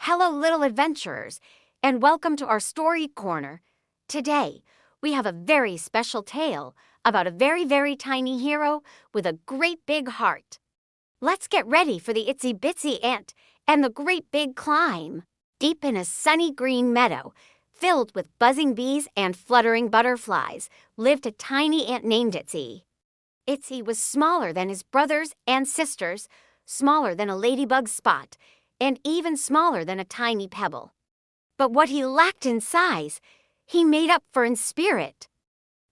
Hello, little adventurers, and welcome to our story corner. Today, we have a very special tale about a very tiny hero with a great big heart. Let's get ready for the Itsy Bitsy ant and the great big climb. Deep in a sunny green meadow, filled with buzzing bees and fluttering butterflies, lived a tiny ant named Itsy. Itsy was smaller than his brothers and sisters, smaller than a ladybug's spot, and even smaller than a tiny pebble. But what he lacked in size, he made up for in spirit.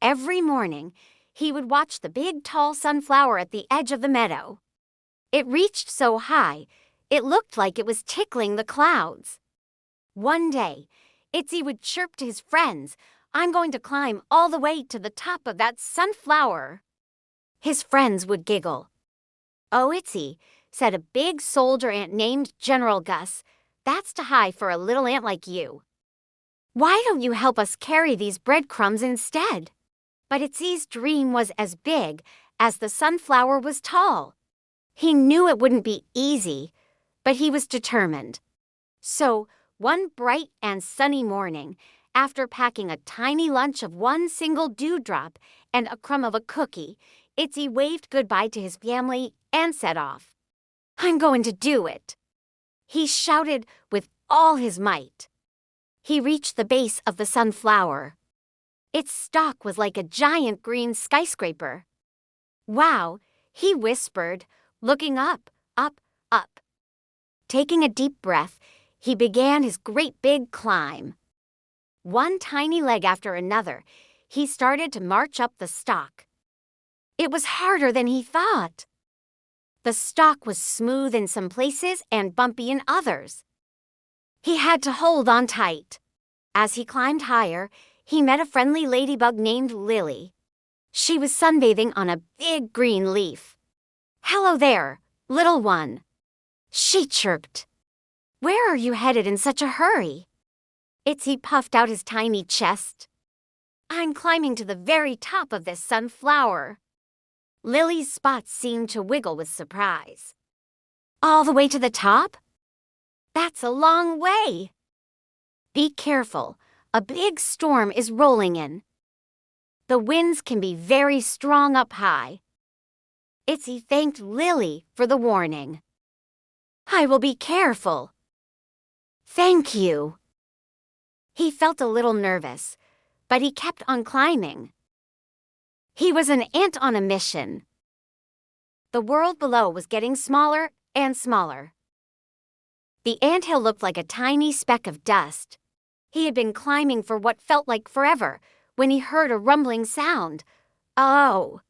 Every morning, he would watch the big tall sunflower at the edge of the meadow. It reached so high, it looked like it was tickling the clouds. One day, Itsy would chirp to his friends, "I'm going to climb all the way to the top of that sunflower." His friends would giggle. "Oh, Itsy," said a big soldier ant named General Gus, "that's too high for a little ant like you. Why don't you help us carry these breadcrumbs instead?" But Itsy's dream was as big as the sunflower was tall. He knew it wouldn't be easy, but he was determined. So, one bright and sunny morning, after packing a tiny lunch of one single dewdrop and a crumb of a cookie, Itsy waved goodbye to his family and set off. "I'm going to do it," he shouted with all his might. He reached the base of the sunflower. Its stalk was like a giant green skyscraper. "Wow," he whispered, looking up. Taking a deep breath, he began his great big climb. One tiny leg after another, he started to march up the stalk. It was harder than he thought. The stalk was smooth in some places and bumpy in others. He had to hold on tight. As he climbed higher, he met a friendly ladybug named Lily. She was sunbathing on a big green leaf. "Hello there, little one," she chirped. "Where are you headed in such a hurry?" Itsy puffed out his tiny chest. "I'm climbing to the very top of this sunflower." Lily's spots seemed to wiggle with surprise. "All the way to the top? That's a long way." "Be careful. A big storm is rolling in. The winds can be very strong up high." Itsy thanked Lily for the warning. "I will be careful." "Thank you." He felt a little nervous, but he kept on climbing. He was an ant on a mission. The world below was getting smaller and smaller. The anthill looked like a tiny speck of dust. He had been climbing for what felt like forever when he heard a rumbling sound. Oh!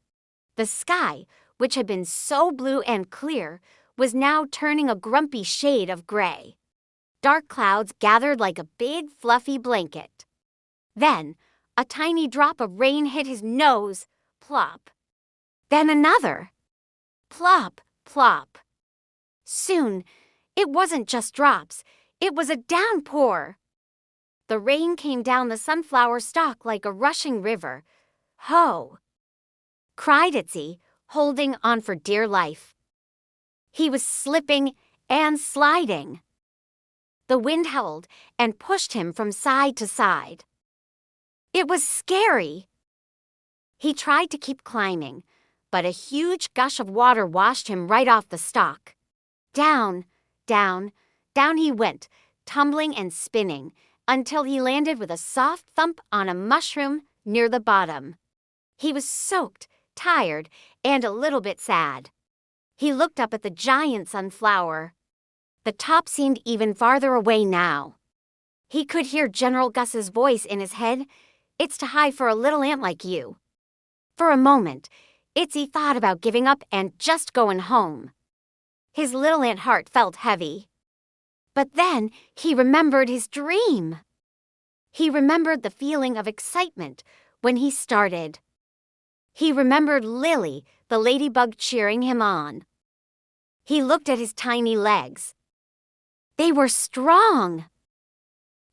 The sky, which had been so blue and clear, was now turning a grumpy shade of gray. Dark clouds gathered like a big fluffy blanket. Then, a tiny drop of rain hit his nose. Plop. Then another. Plop, plop. Soon, it wasn't just drops. It was a downpour. The rain came down the sunflower stalk like a rushing river. "Ho!" cried Itsy, holding on for dear life. He was slipping and sliding. The wind howled and pushed him from side to side. It was scary. He tried to keep climbing, but a huge gush of water washed him right off the stalk. Down he went, tumbling and spinning, until he landed with a soft thump on a mushroom near the bottom. He was soaked, tired, and a little bit sad. He looked up at the giant sunflower. The top seemed even farther away now. He could hear General Gus's voice in his head. "It's too high for a little ant like you." For a moment, Itsy thought about giving up and just going home. His little ant heart felt heavy. But then he remembered his dream. He remembered the feeling of excitement when he started. He remembered Lily, the ladybug, cheering him on. He looked at his tiny legs. They were strong.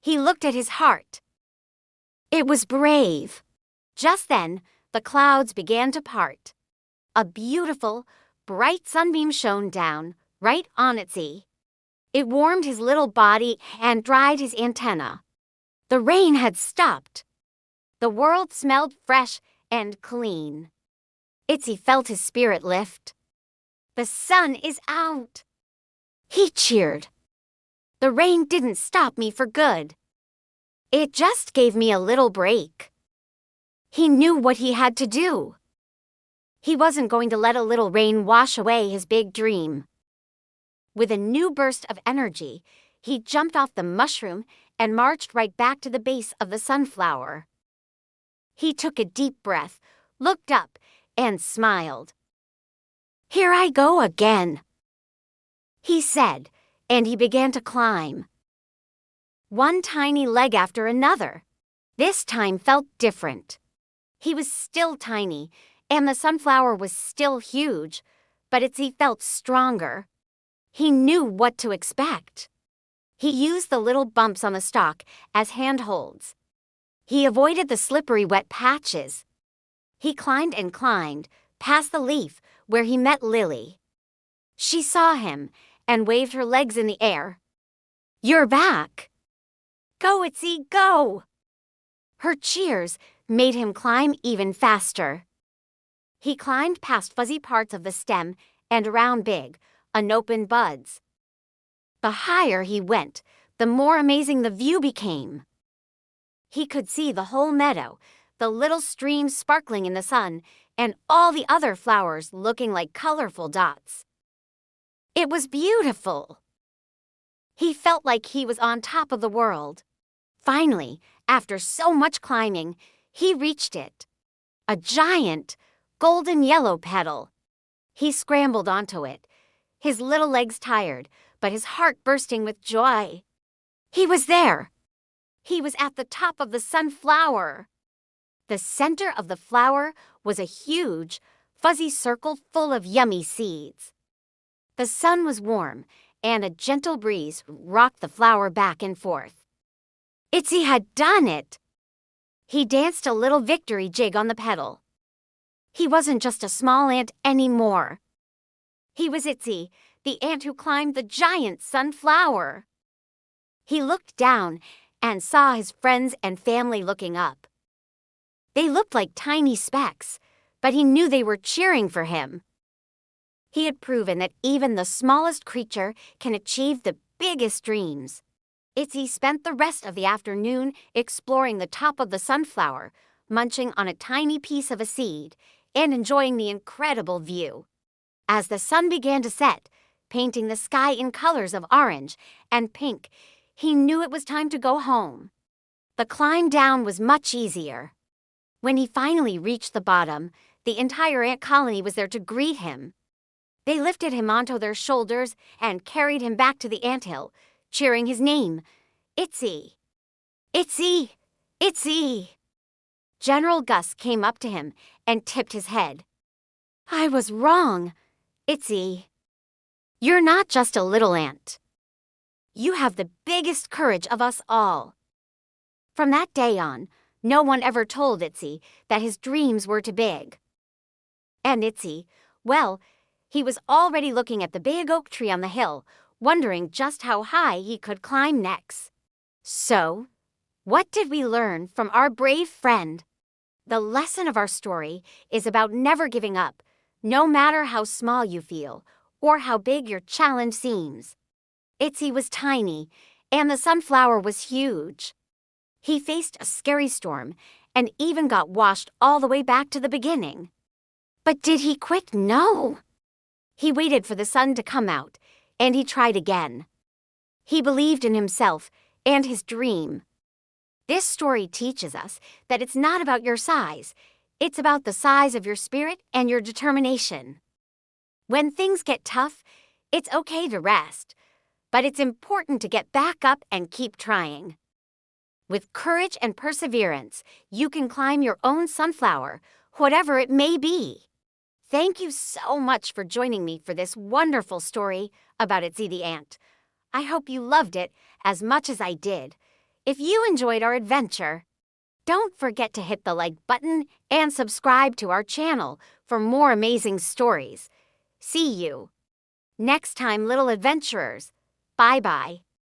He looked at his heart. It was brave. Just then, the clouds began to part. A beautiful, bright sunbeam shone down right on Itsy. It warmed his little body and dried his antenna. The rain had stopped. The world smelled fresh and clean. Itsy felt his spirit lift. The sun is out. He cheered. The rain didn't stop me for good. It just gave me a little break. He knew what he had to do. He wasn't going to let a little rain wash away his big dream. With a new burst of energy, he jumped off the mushroom and marched right back to the base of the sunflower. He took a deep breath, looked up, and smiled. "Here I go again," he said, and he began to climb. One tiny leg after another. This time felt different. He was still tiny, and the sunflower was still huge, but Itsy felt stronger. He knew what to expect. He used the little bumps on the stalk as handholds. He avoided the slippery wet patches. He climbed and climbed, past the leaf where he met Lily. She saw him and waved her legs in the air. "You're back! Go, Itsy, go!" Her cheers made him climb even faster. He climbed past fuzzy parts of the stem and around big, unopened buds. The higher he went, the more amazing the view became. He could see the whole meadow, the little streams sparkling in the sun, and all the other flowers looking like colorful dots. It was beautiful. He felt like he was on top of the world. Finally, after so much climbing, he reached it. A giant, golden yellow petal. He scrambled onto it, his little legs tired, but his heart bursting with joy. He was there. He was at the top of the sunflower. The center of the flower was a huge, fuzzy circle full of yummy seeds. The sun was warm, and a gentle breeze rocked the flower back and forth. Itsy had done it! He danced a little victory jig on the petal. He wasn't just a small ant anymore. He was Itsy, the ant who climbed the giant sunflower. He looked down and saw his friends and family looking up. They looked like tiny specks, but he knew they were cheering for him. He had proven that even the smallest creature can achieve the biggest dreams. Itsy spent the rest of the afternoon exploring the top of the sunflower, munching on a tiny piece of a seed, and enjoying the incredible view. As the sun began to set, painting the sky in colors of orange and pink, he knew it was time to go home. The climb down was much easier. When he finally reached the bottom, the entire ant colony was there to greet him. They lifted him onto their shoulders and carried him back to the anthill, cheering his name, Itsy. Itsy! Itsy! General Gus came up to him and tipped his head. "I was wrong, Itsy. You're not just a little ant. You have the biggest courage of us all." From that day on, no one ever told Itsy that his dreams were too big. And Itsy, well, he was already looking at the big oak tree on the hill, wondering just how high he could climb next. So, what did we learn from our brave friend? The lesson of our story is about never giving up, no matter how small you feel or how big your challenge seems. Itsy was tiny, and the sunflower was huge. He faced a scary storm and even got washed all the way back to the beginning. But did he quit? No. He waited for the sun to come out, and he tried again. He believed in himself and his dream. This story teaches us that it's not about your size. It's about the size of your spirit and your determination. When things get tough, it's okay to rest, but it's important to get back up and keep trying. With courage and perseverance, you can climb your own sunflower, whatever it may be. Thank you so much for joining me for this wonderful story about Itsy the ant. I hope you loved it as much as I did. If you enjoyed our adventure, don't forget to hit the like button and subscribe to our channel for more amazing stories. See you next time, little adventurers. Bye-bye.